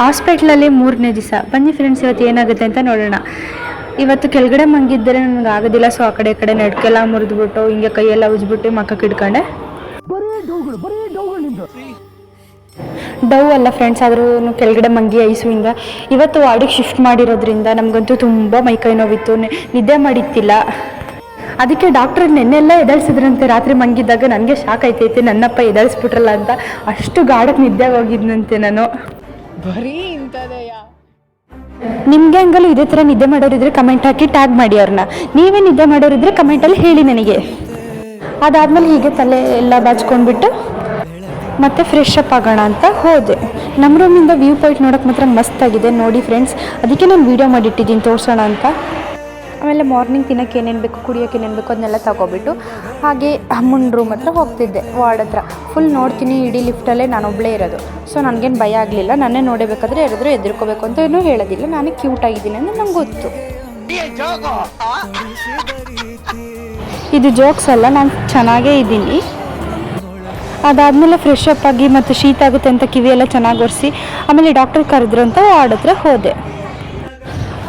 ಹಾಸ್ಪಿಟ್ಲಲ್ಲಿ 3ನೇ ದಿವಸ. ಬನ್ನಿ ಫ್ರೆಂಡ್ಸ್, ಇವತ್ತು ಏನಾಗುತ್ತೆ ಅಂತ ನೋಡೋಣ. ಇವತ್ತು ಕೆಳಗಡೆ ಮಲಗಿದ್ದರೆ ನನಗೆ ಆಗೋದಿಲ್ಲ, ಸೊ ಆ ಕಡೆ ನಡ್ಕೆಲ್ಲ ಮುರಿದ್ಬಿಟ್ಟು ಹಿಂಗೆ ಕೈಯೆಲ್ಲ ಉಜ್ಬಿಟ್ಟು ಮಕ್ಕಕ್ಕೆ ಇಟ್ಕೊಂಡೆ. ಡವ್ ಅಲ್ಲ ಫ್ರೆಂಡ್ಸ್, ಆದ್ರೂ ಕೆಳಗಡೆ ಮಂಗಿ ಐಸುವಿಂದ ಇವತ್ತು ವಾರ್ಡಿಗೆ ಶಿಫ್ಟ್ ಮಾಡಿರೋದ್ರಿಂದ ನಮಗಂತೂ ತುಂಬ ಮೈಕೈ ನೋವಿತ್ತು, ನಿದ್ದೆ ಮಾಡಿತ್ತಿಲ್ಲ. ಅದಕ್ಕೆ ಡಾಕ್ಟರ್ ನೆನ್ನೆಲ್ಲ ಎದಳಿಸಿದ್ರಂತೆ. ರಾತ್ರಿ ಮಲಗಿದ್ದಾಗ ನನಗೆ ಶಾಕ್ ಆಯ್ತೈತೆ, ನನ್ನಪ್ಪ ಎದಳಿಸ್ಬಿಟ್ರಲ್ಲ ಅಂತ. ಅಷ್ಟು ಗಾಢಕ್ಕೆ ನಿದ್ದೆ ಹೋಗಿದ್ನಂತೆ ನಾನು. ಬರೀ ಇಂಥದೆಯಾ? ನಿಮಗೆ ಹಂಗಲ್ಲೂ ಇದೇ ಥರ ನಿದ್ದೆ ಮಾಡೋರಿದ್ರೆ ಕಮೆಂಟ್ ಹಾಕಿ ಟ್ಯಾಗ್ ಮಾಡಿ ಅವ್ರನ್ನ. ನೀವೇ ನಿದ್ದೆ ಮಾಡೋರಿದ್ರೆ ಕಮೆಂಟಲ್ಲಿ ಹೇಳಿ ನನಗೆ. ಅದಾದಮೇಲೆ ಹೀಗೆ ತಲೆ ಎಲ್ಲ ಬಾಚ್ಕೊಂಡ್ಬಿಟ್ಟು ಮತ್ತೆ ಫ್ರೆಶ್ ಅಪ್ ಆಗೋಣ ಅಂತ ಹೋದೆ. ನಮ್ಮ ರೂಮಿಂದ ವ್ಯೂ ಪಾಯಿಂಟ್ ನೋಡೋಕೆ ಮಾತ್ರ ಮಸ್ತಾಗಿದೆ ನೋಡಿ ಫ್ರೆಂಡ್ಸ್. ಅದಕ್ಕೆ ನಾನು ವೀಡಿಯೋ ಮಾಡಿಟ್ಟಿದ್ದೀನಿ ತೋರಿಸೋಣ ಅಂತ. ಆಮೇಲೆ ಮಾರ್ನಿಂಗ್ ತಿನ್ನೋಕ್ಕೆ ಏನೇನು ಬೇಕು, ಕುಡಿಯೋಕ್ಕೆ ಏನೇನು ಬೇಕು ಅದನ್ನೆಲ್ಲ ತಗೊಬಿಟ್ಟು ಹಾಗೆ ಅಮ್ಮನ ರೂಮ್ ಹತ್ರ ಹೋಗ್ತಿದ್ದೆ, ವಾರ್ಡ್ ಹತ್ರ. ಫುಲ್ ನೋಡ್ತೀನಿ, ಇಡೀ ಲಿಫ್ಟಲ್ಲೇ ನಾನೊಬ್ಬಳೇ ಇರೋದು. ಸೊ ನನಗೇನು ಭಯ ಆಗಲಿಲ್ಲ. ನನ್ನೇ ನೋಡಬೇಕಾದ್ರೆ ಯಾರಾದರೂ ಎದುರ್ಕೋಬೇಕು ಅಂತ ಏನೂ ಹೇಳೋದಿಲ್ಲ. ನಾನೇ ಕ್ಯೂಟ್ ಆಗಿದ್ದೀನಿ ಅಂದರೆ ನಂಗೆ ಗೊತ್ತು. ಇದು ಜೋಕ್ಸ್ ಅಲ್ಲ, ನಾನು ಚೆನ್ನಾಗೇ ಇದ್ದೀನಿ. ಅದಾದಮೇಲೆ ಫ್ರೆಶ್ ಅಪ್ ಆಗಿ ಮತ್ತು ಶೀತ ಆಗುತ್ತೆ ಅಂತ ಕಿವಿಯೆಲ್ಲ ಚೆನ್ನಾಗಿ ಒರೆಸಿ ಆಮೇಲೆ ಡಾಕ್ಟರ್ ಕರೆದ್ರು ಅಂತ ವಾರ್ಡ್ ಹತ್ರ ಹೋದೆ.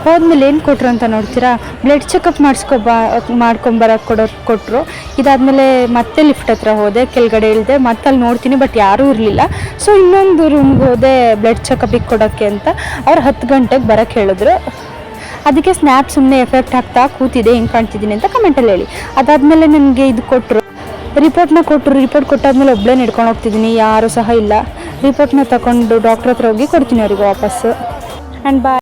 ಹೋದ್ಮೇಲೆ ಏನು ಕೊಟ್ಟರು ಅಂತ ನೋಡ್ತೀರಾ, ಬ್ಲಡ್ ಚೆಕಪ್ ಮಾಡ್ಕೊಂಬರಕ್ಕೆ ಕೊಟ್ಟರು. ಇದಾದಮೇಲೆ ಮತ್ತೆ ಲಿಫ್ಟ್ ಹತ್ರ ಹೋದೆ, ಕೆಳಗಡೆ ಇಳಿದೆ. ಮತ್ತೆ ಅಲ್ಲಿ ನೋಡ್ತೀನಿ ಬಟ್ ಯಾರೂ ಇರಲಿಲ್ಲ. ಸೊ ಇನ್ನೊಂದು ರೂಮ್ಗೆ ಹೋದೆ ಬ್ಲಡ್ ಚೆಕಪಿಗೆ ಕೊಡೋಕ್ಕೆ ಅಂತ. ಅವ್ರು 10 ಗಂಟೆಗೆ ಬರೋಕ್ಕೆ ಹೇಳಿದ್ರು. ಅದಕ್ಕೆ ಸ್ನ್ಯಾಪ್ ಸುಮ್ಮನೆ ಎಫೆಕ್ಟ್ ಹಾಕ್ತಾ ಕೂತಿದೆ, ಹೆಂಗೆ ಕಾಣ್ತಿದ್ದೀನಿ ಅಂತ ಕಮೆಂಟಲ್ಲಿ ಹೇಳಿ. ಅದಾದಮೇಲೆ ನನಗೆ ಇದು ಕೊಟ್ಟರು, ರಿಪೋರ್ಟ್ನ ಕೊಟ್ಟರು. ರಿಪೋರ್ಟ್ ಕೊಟ್ಟಾದ್ಮೇಲೆ ಒಬ್ಬಳೇ ನಡ್ಕೊಂಡು ಹೋಗ್ತಿದ್ದೀನಿ, ಯಾರೂ ಸಹ ಇಲ್ಲ. ರಿಪೋರ್ಟ್ನ ತಗೊಂಡು ಡಾಕ್ಟ್ರ್ ಹತ್ರ ಹೋಗಿ ಕೊಡ್ತೀನಿ ಅವ್ರಿಗೆ ವಾಪಸ್ಸು. ಆ್ಯಂಡ್ ಬಾಯ್.